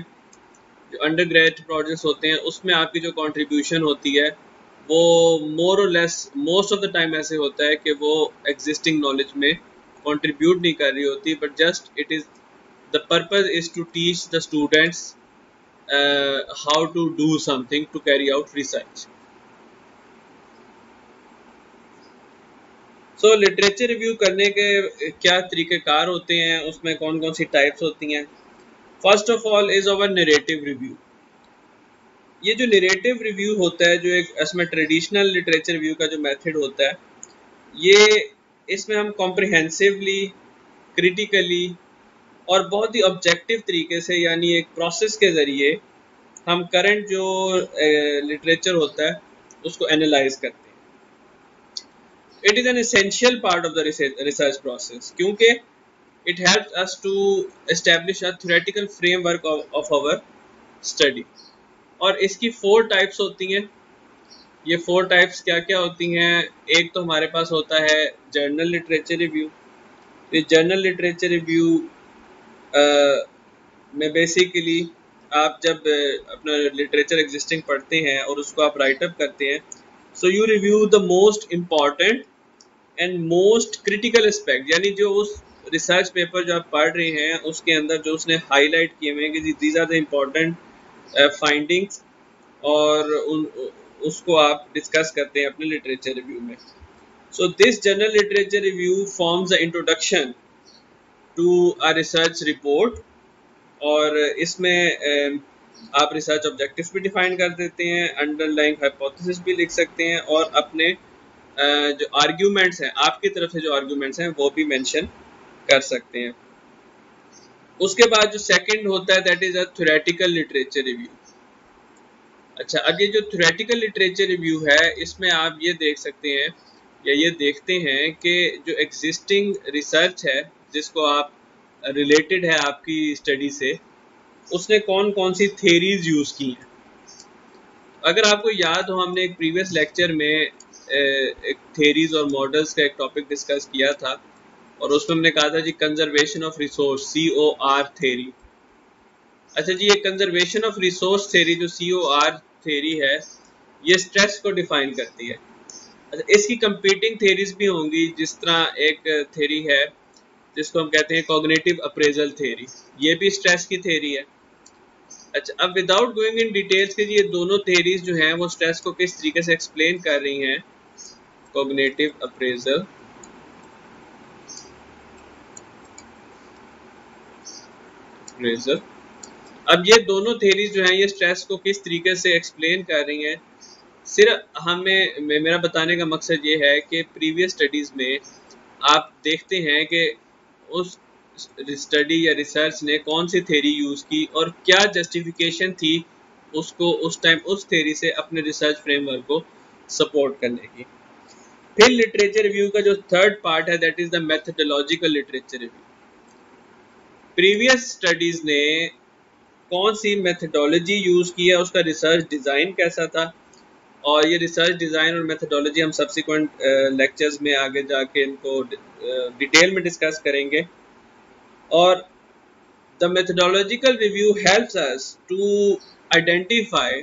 जो अंडर ग्रेजुएट प्रोजेक्ट्स होते हैं, उसमें आपकी जो कंट्रीब्यूशन होती है वो मोर और less most of the time ऐसे होता है कि वो एग्जिस्टिंग नॉलेज में कंट्रीब्यूट नहीं कर रही होती, but just it is the purpose is to teach the students how to do something to carry out research. So literature review करने के क्या तरीक़ेकार होते हैं, उसमें कौन कौन सी टाइप्स होती हैं। First of all is our narrative review. ये जो नरेटिव रिव्यू होता है, जो एक इसमें ट्रेडिशनल लिटरेचर रिव्यू का जो मेथड होता है, ये इसमें हम कॉम्प्रिहेंसिवली, क्रिटिकली और बहुत ही ऑब्जेक्टिव तरीके से, यानी एक प्रोसेस के ज़रिए हम करंट जो लिटरेचर होता है उसको एनालाइज करते हैं। It is an essential part of the research process, क्योंकि it helps us to establish a theoretical framework of our study. और इसकी 4 टाइप्स होती हैं। ये 4 टाइप्स क्या क्या होती हैं? एक तो हमारे पास होता है जर्नल लिटरेचर रिव्यू। ये जर्नल लिटरेचर रिव्यू में बेसिकली आप जब अपना लिटरेचर एग्जिस्टिंग पढ़ते हैं और उसको आप राइट अप करते हैं, so you review the most important and most critical aspect, यानी जो उस रिसर्च पेपर जो आप पढ़ रहे हैं उसके अंदर जो उसने हाईलाइट किए हुए हैं कि these are the important findings, और उसको आप डिस्कस करते हैं अपने लिटरेचर रिव्यू में। So this journal literature review forms the introduction to a research report, और इसमें आप रिसर्च ऑब्जेक्टिव्स भी डिफाइन कर देते हैं, अंडरलाइंग हाइपोथेसिस भी लिख सकते हैं, और अपने जो आर्ग्यूमेंट्स हैं, आपकी तरफ से जो आर्ग्यूमेंट्स हैं वो भी मेंशन कर सकते हैं। उसके बाद जो सेकंड होता है that is a theoretical literature review. अच्छा, अब ये जो थ्योरेटिकल लिटरेचर रिव्यू है, इसमें आप ये देख सकते हैं या ये देखते हैं कि जो एग्जिस्टिंग रिसर्च है जिसको आप रिलेटेड है आपकी स्टडी से, उसने कौन कौन सी थेरीज यूज़ की हैं। अगर आपको याद हो, हमने एक प्रीवियस लेक्चर में एक थेरीज और मॉडल्स का एक टॉपिक डिस्कस किया था, और उसमें हमने कहा था जी conservation of resource, COR theory. अच्छा जी, ये कंजर्वेशन ऑफ रिसोर्स थेरी, जो COR थेरी है, ये स्ट्रेस को डिफाइन करती है। अच्छा, इसकी कंपीटिंग थेरीज भी होंगी, जिस तरह एक थेरी है जिसको हम कहते हैं कॉग्निटिव अप्रेजल थेरी, ये भी स्ट्रेस की थेरी है। अच्छा, अब विदाउट गोइंग इन डिटेल्स के ये दोनों थेरीज जो हैं वो स्ट्रेस को किस तरीके से एक्सप्लेन कर रही हैं, कॉग्निटिव अप्रेजल, अब ये दोनों थेरीज जो हैं ये स्ट्रेस को किस तरीके से एक्सप्लेन कर रही हैं। सिर्फ मेरा बताने का मकसद ये है कि प्रीवियस स्टडीज़ में आप देखते हैं कि उस स्टडी या रिसर्च ने कौन सी थेरी यूज़ की और क्या जस्टिफिकेशन थी उसको उस टाइम उस थेरी से अपने रिसर्च फ्रेमवर्क को सपोर्ट करने की। फिर लिटरेचर रिव्यू का जो थर्ड पार्ट है that is the methodological literature review. Previous studies ने कौन सी मेथडोलॉजी यूज़ की है, उसका रिसर्च डिज़ाइन कैसा था, और ये रिसर्च डिज़ाइन और मेथडोलॉजी हम सब्सिक्वेंट लेक्चर्स में आगे जाके इनको डिटेल में डिस्कस करेंगे। और the methodological review helps us to identify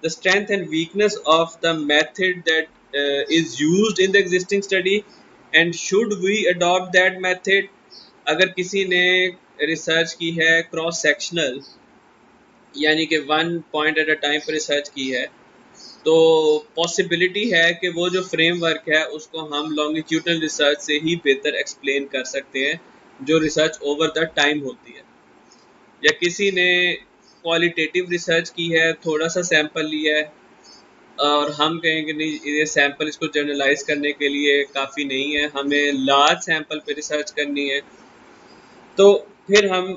the strength and weakness of the method that is used in the existing study, and should we adopt that method अगर किसी ने रिसर्च की है क्रॉस सेक्शनल, यानी कि one point at a time पर research की है, तो पॉसिबिलिटी है कि वो जो फ्रेमवर्क है उसको हम लॉन्गिट्यूडनल रिसर्च से ही बेहतर एक्सप्लेन कर सकते हैं, जो रिसर्च ओवर द टाइम होती है। या किसी ने क्वालिटेटिव रिसर्च की है, थोड़ा सा सैंपल लिया है, और हम कहेंगे नहीं ये सैंपल इसको जर्नलाइज करने के लिए काफ़ी नहीं है, हमें लार्ज सैंपल पे रिसर्च करनी है, तो फिर हम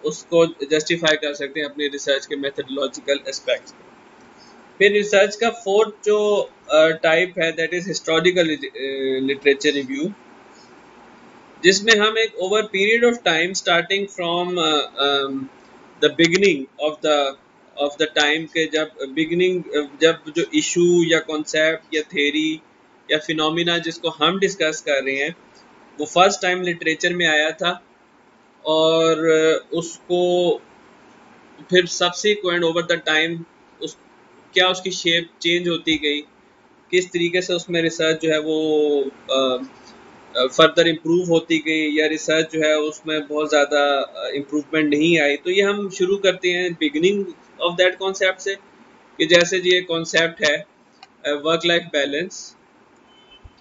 उसको जस्टिफाई कर सकते हैं अपने रिसर्च के मेथडोलॉजिकल एस्पेक्ट्स। फिर रिसर्च का फोर्थ जो टाइप है that is historical literature review, जिसमें हम एक over period of time starting from the beginning of the time के, जब बिगिनिंग जब जो इशू या कॉन्सेप्ट या थेरी या फिनोमिना जिसको हम डिस्कस कर रहे हैं वो फर्स्ट टाइम लिटरेचर में आया था, और उसको फिर सब्सिक्वेंट ओवर द टाइम उस क्या उसकी शेप चेंज होती गई, किस तरीके से उसमें रिसर्च जो है वो फर्दर इम्प्रूव होती गई, या रिसर्च जो है उसमें बहुत ज़्यादा इम्प्रूवमेंट नहीं आई। तो ये हम शुरू करते हैं बिगिनिंग ऑफ दैट कॉन्सेप्ट से, कि जैसे जी ये कॉन्सेप्ट है वर्क लाइफ बैलेंस,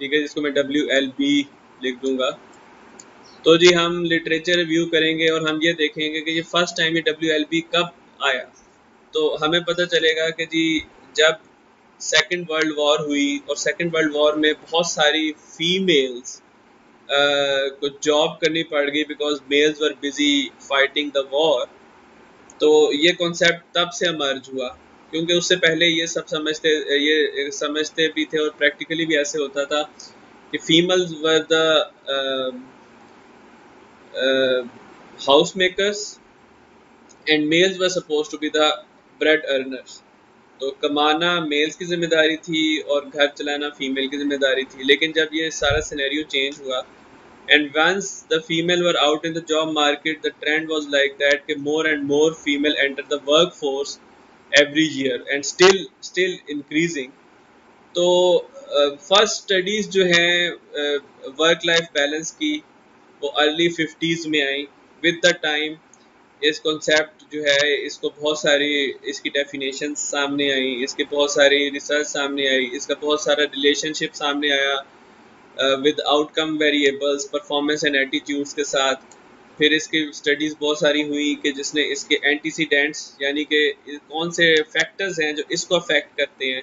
ठीक है, जिसको मैं WLB लिख दूंगा। तो जी हम लिटरेचर रिव्यू करेंगे और हम ये देखेंगे कि ये फर्स्ट टाइम ये WLB कब आया। तो हमें पता चलेगा कि जी जब सेकेंड वर्ल्ड वॉर हुई, और सेकेंड वर्ल्ड वॉर में बहुत सारी फीमेल्स को जॉब करनी पड़ गई because males were busy fighting the war. तो ये कॉन्सेप्ट तब से इमर्ज हुआ, क्योंकि उससे पहले ये समझते भी थे और प्रैक्टिकली भी ऐसे होता था कि females were the house makers and males were suppose to be the bread earners. तो कमाना मेल्स की जिम्मेदारी थी और घर चलाना फीमेल की जिम्मेदारी थी। लेकिन जब ये सारा सिनेरियो चेंज हुआ and once the female were out in the job market, the trend was like that कि more and more female enter the workforce every year and still increasing। तो फर्स्ट स्टडीज जो हैं work life balance की वो early 50s में आई। With the time इस concept जो है इसको बहुत सारी इसकी डेफिनेशन सामने आई, इसके बहुत सारी रिसर्च सामने आई, इसका बहुत सारा रिलेशनशिप सामने आया with outcome variables, performance and attitudes के साथ। फिर इसकी स्टडीज़ बहुत सारी हुई कि जिसने इसके एंटीसीडेंट्स, यानी कि कौन से फैक्टर्स हैं जो इसको अफेक्ट करते हैं,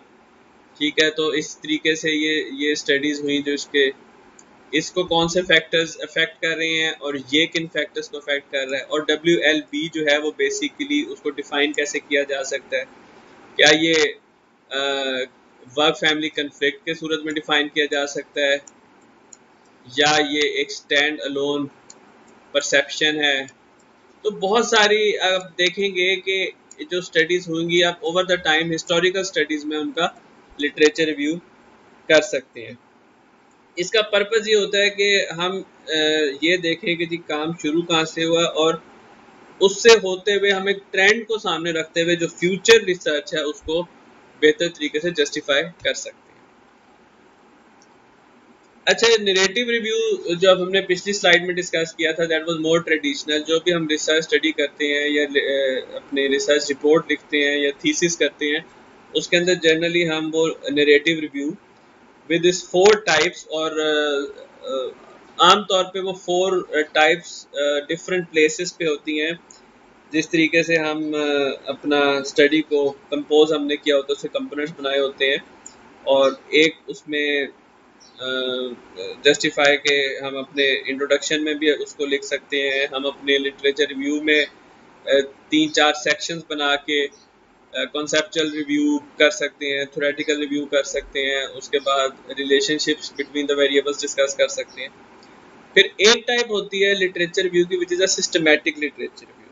ठीक है। तो इस तरीके से ये स्टडीज़ हुई जो इसको कौन से फैक्टर्स अफेक्ट कर रहे हैं और ये किन फैक्टर्स को अफेक्ट कर रहा है। और WLB जो है वो बेसिकली उसको डिफाइन कैसे किया जा सकता है, क्या ये वर्क फैमिली कन्फ्लिक्ट के सूरत में डिफाइन किया जा सकता है, या ये एक स्टैंड अलोन परसेप्शन है। तो बहुत सारी आप देखेंगे कि जो स्टडीज़ होंगी आप over the time historical studies में उनका लिटरेचर रिव्यू कर सकते हैं। इसका पर्पज़ ये होता है कि हम ये देखें कि जी काम शुरू कहाँ से हुआ, और उससे होते हुए हम एक ट्रेंड को सामने रखते हुए जो फ्यूचर रिसर्च है उसको बेहतर तरीके से जस्टिफाई कर सकते हैं। अच्छा, नरेटिव रिव्यू जो अब हमने पिछली स्लाइड में डिस्कस किया था दैट वाज मोर ट्रेडिशनल। जो भी हम रिसर्च स्टडी करते हैं या अपने रिसर्च रिपोर्ट लिखते हैं या थीसिस करते हैं, उसके अंदर जनरली हम वो नरेटिव रिव्यू विद इस 4 टाइप्स, और आम तौर पे वो 4 टाइप्स डिफरेंट प्लेसेस पे होती हैं। जिस तरीके से हम अपना स्टडी को कंपोज हमने किया होता है, उससे कंपोनेंट्स बनाए होते हैं, और एक उसमें जस्टिफाई के हम अपने इंट्रोडक्शन में भी उसको लिख सकते हैं। हम अपने लिटरेचर रिव्यू में 3-4 सेक्शंस बना के कॉन्सेप्चुअल रिव्यू कर सकते हैं, थ्योरेटिकल रिव्यू कर सकते हैं, उसके बाद relationships between the variables discuss कर सकते हैं। फिर एक टाइप होती है लिटरेचर रिव्यू की which is a systematic literature review.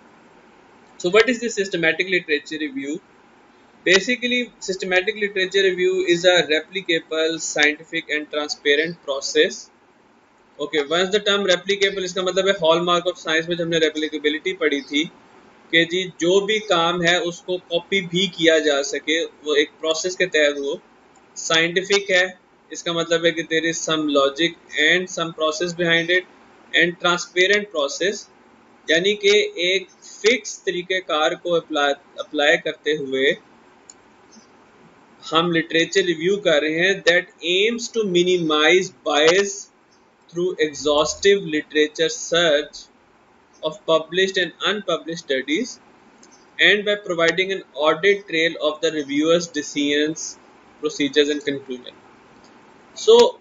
So what is this systematic literature review? Basically, systematic literature review is a replicable, scientific and transparent process. Okay, once the term replicable, इसका मतलब है hallmark of science में जब हमने replicability पढ़ी थी कि जी जो भी काम है उसको कॉपी भी किया जा सके, वो एक प्रोसेस के तहत हो। साइंटिफिक है, इसका मतलब है कि there is some logic and some process behind it. And transparent process, यानी कि एक फिक्स तरीक़ेकार को अप्लाई करते हुए हम लिटरेचर रिव्यू कर रहे हैं that aims to minimise bias through exhaustive literature search of published and unpublished studies and by providing an audit trail of the reviewers' decisions, procedures and conclusion. So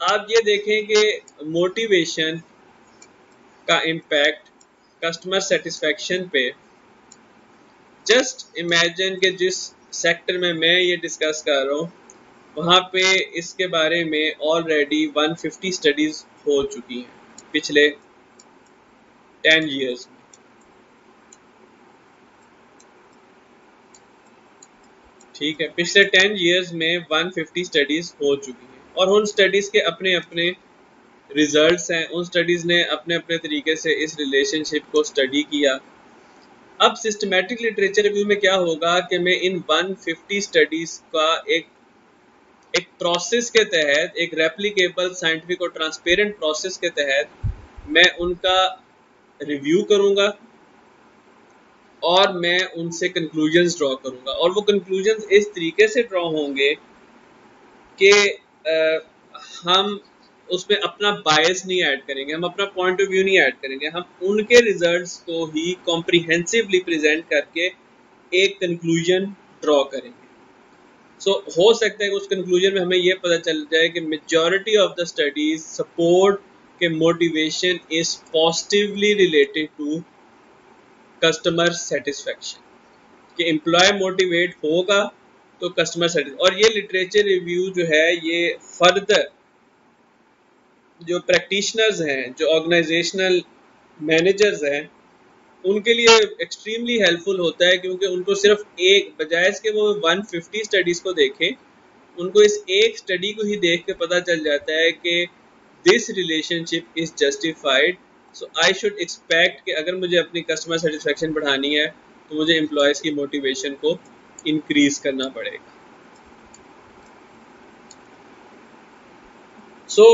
आप ये देखें कि मोटिवेशन का impact customer satisfaction पे, just imagine कि जिस sector में मैं ये डिस्कस कर रहा हूँ वहाँ पे इसके बारे में ऑलरेडी 150 स्टडीज़ हो चुकी हैं पिछले 10 years में। ठीक है, पिछले 10 years में 150 स्टडीज़ हो चुकी हैं और उन स्टडीज़ के अपने अपने रिजल्ट्स हैं, उन स्टडीज़ ने अपने अपने तरीके से इस रिलेशनशिप को स्टडी किया। अब सिस्टमैटिक लिटरेचर रिव्यू में क्या होगा कि मैं इन 150 स्टडीज़ का एक प्रोसेस के तहत, एक रेप्लिकेबल साइंटिफिक और ट्रांसपेरेंट प्रोसेस के तहत मैं उनका रिव्यू करूँगा और मैं उनसे कंक्लूजन्स ड्रॉ करूँगा और वो कंक्लूजन्स इस तरीके से ड्रॉ होंगे कि हम उसमें अपना बायस नहीं ऐड करेंगे, हम अपना पॉइंट ऑफ व्यू नहीं ऐड करेंगे, हम उनके रिजल्ट्स को ही कॉम्प्रिहेंसिवली प्रेजेंट करके एक कंक्लूजन ड्रॉ करेंगे। सो हो सकता है कि उस कंक्लूजन में हमें ये पता चल जाए कि majority of the studies support के motivation is positively related to customer satisfaction, कि एम्प्लॉय मोटिवेट होगा तो कस्टमर सेटिस्फेक्शन। और ये लिटरेचर रिव्यू जो है ये फर्दर जो प्रैक्टिशनर्स हैं, जो ऑर्गेनाइजेशनल मैनेजर्स हैं, उनके लिए एक्सट्रीमली हेल्पफुल होता है, क्योंकि उनको सिर्फ एक, बजाय इसके वो 150 स्टडीज़ को देखें, उनको इस एक स्टडी को ही देख के पता चल जाता है कि this relationship is justified. So I should expect कि अगर मुझे अपनी कस्टमर सेटिस्फेक्शन बढ़ानी है तो मुझे एम्प्लॉयज़ की मोटिवेशन को इंक्रीज करना पड़ेगा। So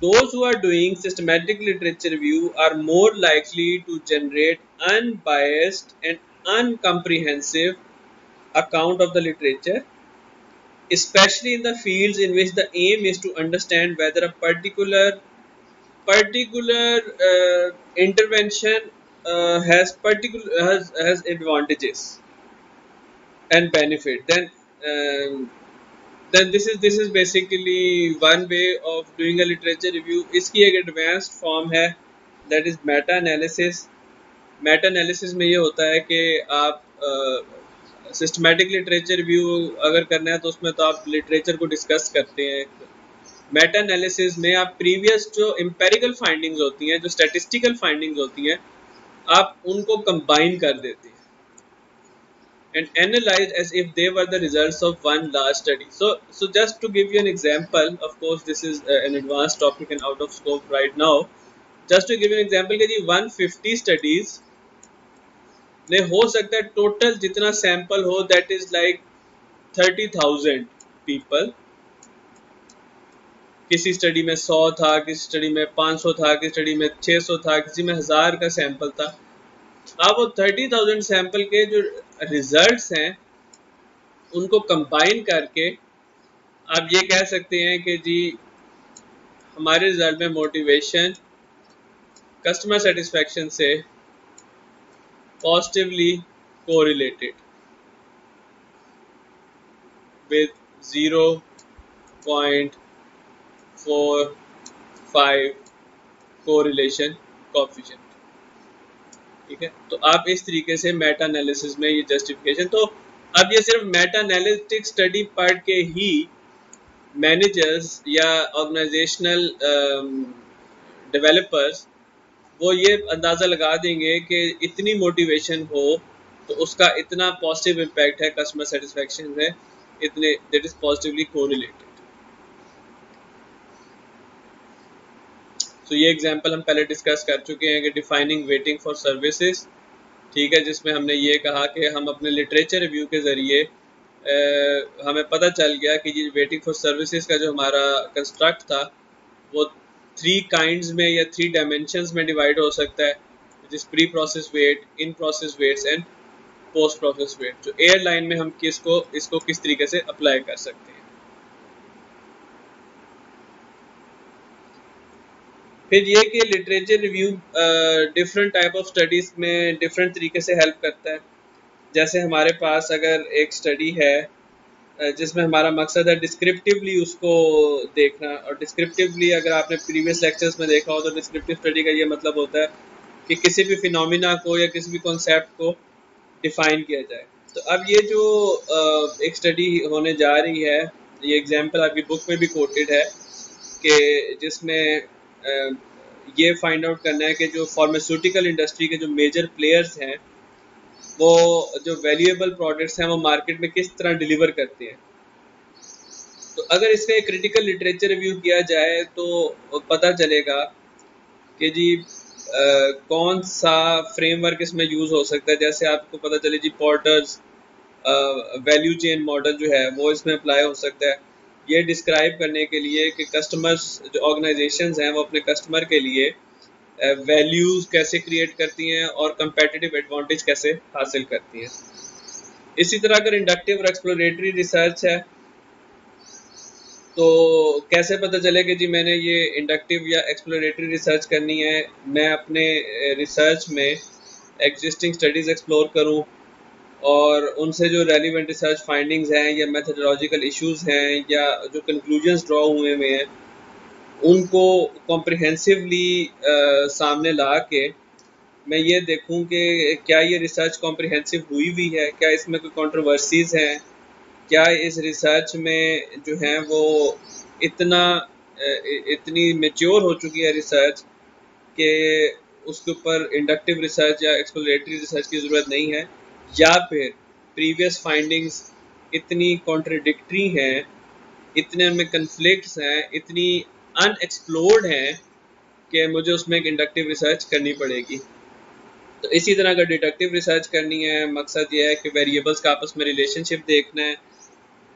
those who are doing systematic literature review are more likely to generate unbiased and uncomprehensive account of the literature, especially in the fields in which the aim is to understand whether a particular intervention has advantages and benefit. Then this is basically one way of doing a literature review. इसकी एक advanced form है, that is meta analysis. Meta analysis में ये होता है कि आप systematic literature review अगर करना है तो उसमें तो आप literature को discuss करते हैं। Meta analysis में आप previous जो empirical findings होती हैं, जो statistical findings होती हैं, आप उनको combine कर देते हैं and analyze as if they were the results of one large study. So just to give you an example, of course this is an advanced topic and out of scope right now. Just to give you an example कि जी 150 studies ने हो सकता है total जितना sample हो, that is like 30,000 people. किसी study में 100 था, किसी स्टडी में 500 था, किसी स्टडी में 600 था, किसी में 1000 का सैंपल था। अब वो 30,000 सैंपल के जो रिजल्ट्स हैं उनको कंबाइन करके आप ये कह सकते हैं कि जी हमारे रिजल्ट में मोटिवेशन कस्टमर सेटिस्फेक्शन से positively correlated with 0.45 correlation coefficient. ठीक है, तो आप इस तरीके से मेटा एनालिसिस में ये जस्टिफिकेशन, तो अब ये सिर्फ मेटा एनालिटिक स्टडी पढ़ के ही मैनेजर्स या ऑर्गेनाइजेशनल डेवलपर्स वो ये अंदाज़ा लगा देंगे कि इतनी मोटिवेशन हो तो उसका इतना पॉजिटिव इम्पैक्ट है कस्टमर सेटिस्फेक्शन में, इतने दैट इज पॉजिटिवली कोरिलेटेड। तो ये एग्जांपल हम पहले डिस्कस कर चुके हैं कि डिफाइनिंग वेटिंग फॉर सर्विसेज, ठीक है, जिसमें हमने ये कहा कि हम अपने लिटरेचर रिव्यू के ज़रिए हमें पता चल गया कि ये वेटिंग फॉर सर्विसेज का जो हमारा कंस्ट्रक्ट था वो 3 काइंड्स में या 3 डायमेंशंस में डिवाइड हो सकता है, जिस pre process wait, in process waits and post process wait. तो एयरलाइन में हम इसको किस तरीके से अप्लाई कर सकते हैं। फिर ये कि literature review different type of studies में डिफरेंट तरीके से हेल्प करता है। जैसे हमारे पास अगर एक स्टडी है जिसमें हमारा मकसद है डिस्क्रिप्टिवली उसको देखना, और डिस्क्रिप्टिवली अगर आपने प्रीवियस लेक्चर्स में देखा हो तो डिस्क्रिप्टिव स्टडी का ये मतलब होता है कि किसी भी फिनोमिना को या किसी भी कॉन्सेप्ट को डिफाइन किया जाए। तो अब ये जो एक स्टडी होने जा रही है, ये एग्जांपल आपकी बुक में भी कोटेड है कि जिसमें ये फाइंड आउट करना है कि जो फार्मास्यूटिकल इंडस्ट्री के जो मेजर प्लेयर्स हैं वो जो वैल्यूएबल प्रोडक्ट्स हैं वो मार्केट में किस तरह डिलीवर करते हैं। तो अगर इसका एक क्रिटिकल लिटरेचर रिव्यू किया जाए तो पता चलेगा कि जी कौन सा फ्रेमवर्क इसमें यूज़ हो सकता है। जैसे आपको पता चले जी पोर्टर्स वैल्यू चेन मॉडल जो है वो इसमें अप्लाई हो सकता है, ये डिस्क्राइब करने के लिए कि कस्टमर्स जो ऑर्गेनाइजेशंस हैं वो अपने कस्टमर के लिए वैल्यूज कैसे क्रिएट करती हैं और कंपेटिटिव एडवांटेज कैसे हासिल करती हैं। इसी तरह अगर इंडक्टिव और एक्सप्लोरेटरी रिसर्च है तो कैसे पता चले कि जी मैंने ये इंडक्टिव या एक्सप्लोरेटरी रिसर्च करनी है। मैं अपने रिसर्च में एग्जिस्टिंग स्टडीज़ एक्सप्लोर करूं और उनसे जो रेलिवेंट रिसर्च फाइंडिंग्स हैं या मेथोडोलॉजिकल इश्यूज हैं या जो कंक्लूजन्स ड्रॉ हुए हुए हैं उनको कॉम्प्रिहेंसिवली सामने ला के मैं ये देखूं कि क्या ये रिसर्च कॉम्प्रिहेंसिव हुई है, क्या इसमें कोई कंट्रोवर्सीज हैं, क्या इस रिसर्च में जो है वो इतनी मेच्योर हो चुकी है रिसर्च कि उसके ऊपर इंडक्टिव रिसर्च या एक्सप्लोरेटरी रिसर्च की ज़रूरत नहीं है, या फिर प्रीवियस फाइंडिंग्स इतनी कॉन्ट्रडिक्टरी हैं, इतने उनमें कन्फ्लिक्ट्स हैं, इतनी अनएक्सप्लोर्ड हैं कि मुझे उसमें एक इंडक्टिव रिसर्च करनी पड़ेगी। तो इसी तरह अगर डिडक्टिव रिसर्च करनी है, मकसद ये है कि वेरिएबल्स का आपस में रिलेशनशिप देखना है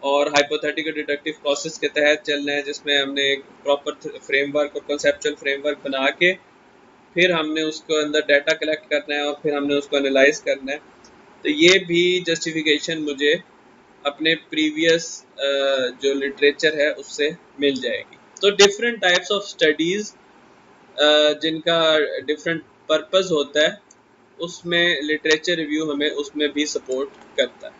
और हाइपोथेटिकल डिडक्टिव प्रोसेस के तहत चलना है, जिसमें हमने एक प्रॉपर फ्रेमवर्क और कंसेप्चुअल फ्रेमवर्क बना के फिर हमने उसको अंदर डाटा कलेक्ट करना है और फिर हमने उसको एनालाइज करना है। तो ये भी जस्टिफिकेशन मुझे अपने प्रीवियस जो लिटरेचर है उससे मिल जाएगी। तो डिफरेंट टाइप्स ऑफ स्टडीज़ जिनका डिफरेंट पर्पस होता है उसमें लिटरेचर रिव्यू हमें उसमें भी सपोर्ट करता है।